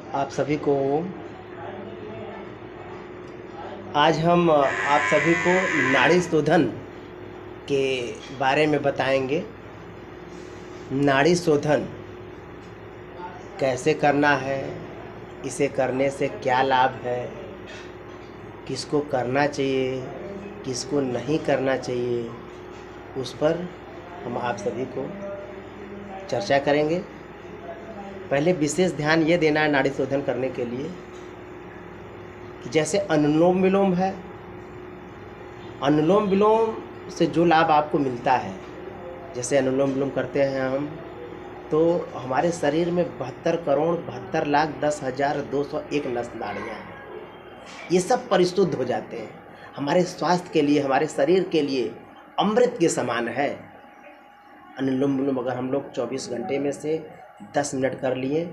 आप सभी को आज हम आप सभी को नाड़ी शोधन के बारे में बताएंगे। नाड़ी शोधन कैसे करना है, इसे करने से क्या लाभ है, किसको करना चाहिए, किसको नहीं करना चाहिए, उस पर हम आप सभी को चर्चा करेंगे। पहले विशेष ध्यान ये देना है नाड़ी शोधन करने के लिए कि जैसे अनुलोम विलोम है, अनुलोम विलोम से जो लाभ आपको मिलता है, जैसे अनुलोम विलोम करते हैं हम तो हमारे शरीर में 72,72,10,201 नस नाड़ियाँ हैं। ये सब परिशुद्ध हो जाते हैं। हमारे स्वास्थ्य के लिए, हमारे शरीर के लिए अमृत के समान है। अनुलोम विलोम अगर हम लोग 24 घंटे में से 10 मिनट कर लिए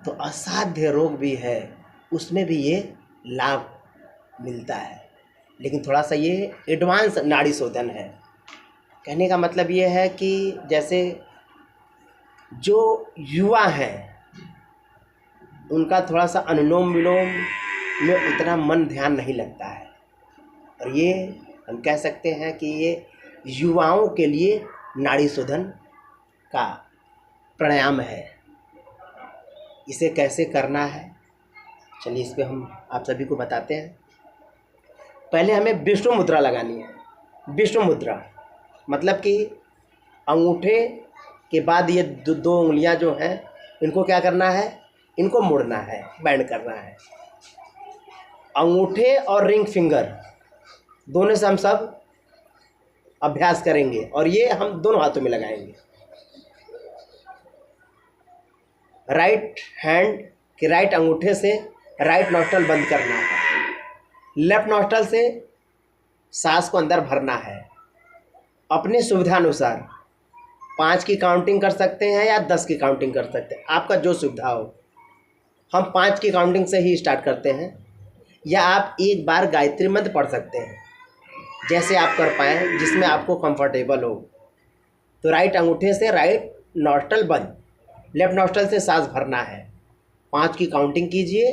तो असाध्य रोग भी है उसमें भी ये लाभ मिलता है। लेकिन थोड़ा सा ये एडवांस नाड़ी शोधन है। कहने का मतलब ये है कि जैसे जो युवा हैं उनका थोड़ा सा अनुलोम विलोम में उतना मन ध्यान नहीं लगता है, और ये हम कह सकते हैं कि ये युवाओं के लिए नाड़ी शोधन का प्राणायाम है। इसे कैसे करना है, चलिए इस पे हम आप सभी को बताते हैं। पहले हमें विष्णु मुद्रा लगानी है। विष्णु मुद्रा मतलब कि अंगूठे के बाद ये दो उंगलियां जो हैं इनको क्या करना है, इनको मोड़ना है, बैंड करना है। अंगूठे और रिंग फिंगर दोनों से हम सब अभ्यास करेंगे और ये हम दोनों हाथों में लगाएंगे। राइट हैंड के राइट अंगूठे से राइट नॉस्ट्रल बंद करना है, लेफ्ट नॉस्ट्रल से सांस को अंदर भरना है। अपनी सुविधानुसार 5 की काउंटिंग कर सकते हैं या 10 की काउंटिंग कर सकते हैं, आपका जो सुविधा हो। हम 5 की काउंटिंग से ही स्टार्ट करते हैं, या आप एक बार गायत्री मंत्र पढ़ सकते हैं, जैसे आप कर पाएँ, जिसमें आपको कंफर्टेबल हो। तो राइट अंगूठे से राइट नॉस्ट्रल बंद, लेफ्ट नॉस्ट्रल से सांस भरना है। 5 की काउंटिंग कीजिए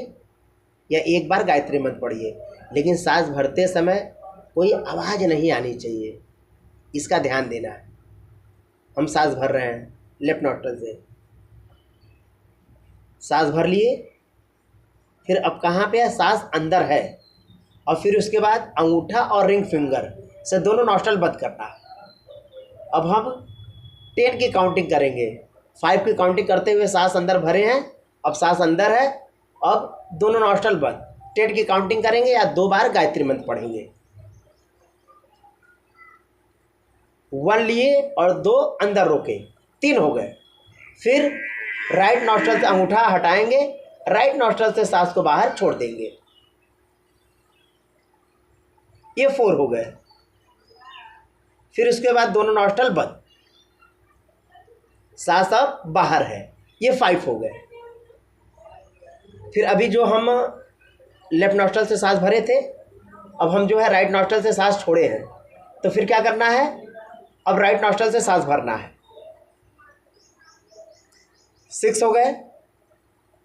या एक बार गायत्री मंत्र पढ़िए, लेकिन सांस भरते समय कोई आवाज़ नहीं आनी चाहिए, इसका ध्यान देना है। हम सांस भर रहे हैं लेफ्ट नॉस्ट्रल से, सांस भर लिए, फिर अब कहाँ पे है, सांस अंदर है, और फिर उसके बाद अंगूठा और रिंग फिंगर से दोनों नॉस्ट्रल बंद करना है। अब हम 10 की काउंटिंग करेंगे। 5 की काउंटिंग करते हुए सांस अंदर भरे हैं, अब सांस अंदर है, अब दोनों नॉस्ट्रल बंद। 10 की काउंटिंग करेंगे या 2 बार गायत्री मंत्र पढ़ेंगे। 1 लिए और 2 अंदर रोके, 3 हो गए। फिर राइट नॉस्ट्रल से अंगूठा हटाएंगे, राइट नॉस्ट्रल से सांस को बाहर छोड़ देंगे, ये 4 हो गए। फिर उसके बाद दोनों नॉस्ट्रल बंद, सांस अब बाहर है, ये 5 हो गए। फिर अभी जो हम लेफ्ट नॉस्ट्रल से सांस भरे थे, अब हम जो है राइट नॉस्ट्रल से सांस छोड़े हैं, तो फिर क्या करना है, अब राइट नॉस्ट्रल से सांस भरना है। 6 हो गए।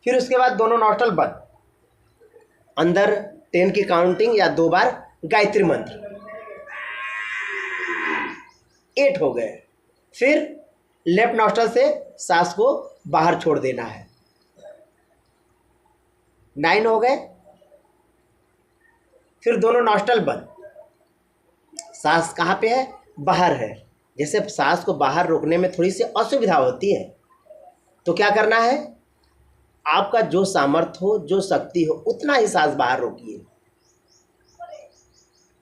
फिर उसके बाद दोनों नॉस्ट्रल बंद, अंदर 10 की काउंटिंग या 2 बार गायत्री मंत्र, 8 हो गए। फिर लेफ्ट नॉस्ट्रल से सांस को बाहर छोड़ देना है, 9 हो गए। फिर दोनों नॉस्ट्रल बंद, सांस कहाँ पे है, बाहर है। जैसे सांस को बाहर रोकने में थोड़ी सी असुविधा होती है, तो क्या करना है, आपका जो सामर्थ्य हो, जो शक्ति हो, उतना ही सांस बाहर रोकिए।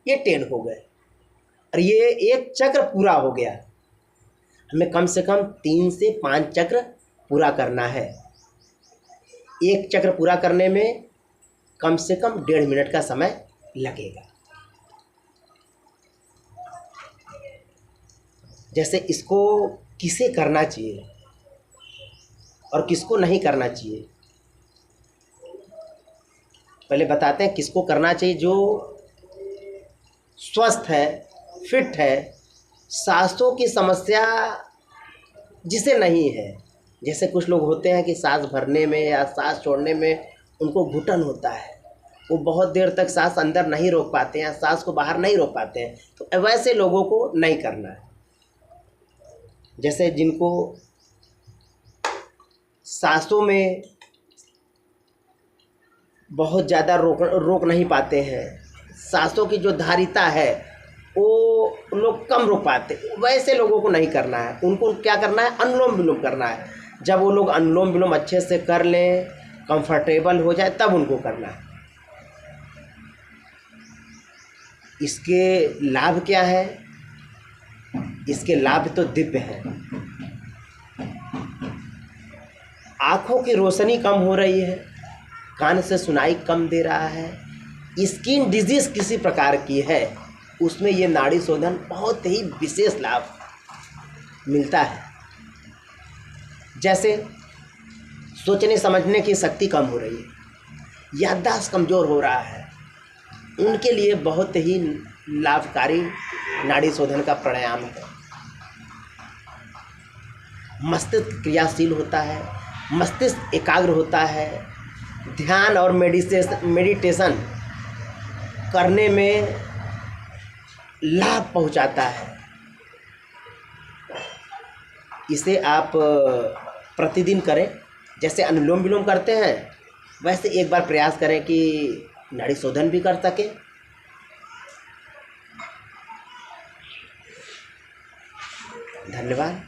ये 10 हो गए और ये एक चक्र पूरा हो गया। हमें कम से कम 3 से 5 चक्र पूरा करना है। एक चक्र पूरा करने में कम से कम 1.5 मिनट का समय लगेगा। जैसे इसको किसे करना चाहिए और किसको नहीं करना चाहिए, पहले बताते हैं किसको करना चाहिए। जो स्वस्थ है, फिट है, सांसों की समस्या जिसे नहीं है, जैसे कुछ लोग होते हैं कि सांस भरने में या सांस छोड़ने में उनको घुटन होता है, वो बहुत देर तक सांस अंदर नहीं रोक पाते हैं, सांस को बाहर नहीं रोक पाते हैं, तो वैसे लोगों को नहीं करना है। जैसे जिनको सांसों में बहुत ज़्यादा रोक नहीं पाते हैं, सांसों की जो धारिता है वो लोग कम रोक पाते, वैसे लोगों को नहीं करना है। उनको क्या करना है, अनुलोम विलोम करना है। जब वो लोग अनुलोम विलोम अच्छे से कर लें, कंफर्टेबल हो जाए, तब उनको करना है। इसके लाभ क्या है? इसके लाभ तो दिव्य हैं। आँखों की रोशनी कम हो रही है, कान से सुनाई कम दे रहा है, स्किन डिजीज किसी प्रकार की है, उसमें ये नाड़ी शोधन बहुत ही विशेष लाभ मिलता है। जैसे सोचने समझने की शक्ति कम हो रही है, याददाश्त कमज़ोर हो रहा है, उनके लिए बहुत ही लाभकारी नाड़ी शोधन का प्राणायाम है। मस्तिष्क क्रियाशील होता है, मस्तिष्क एकाग्र होता है, ध्यान और मेडिटेशन करने में लाभ पहुंचाता है। इसे आप प्रतिदिन करें, जैसे अनुलोम विलोम करते हैं वैसे एक बार प्रयास करें कि नाड़ी शोधन भी कर सकें। धन्यवाद।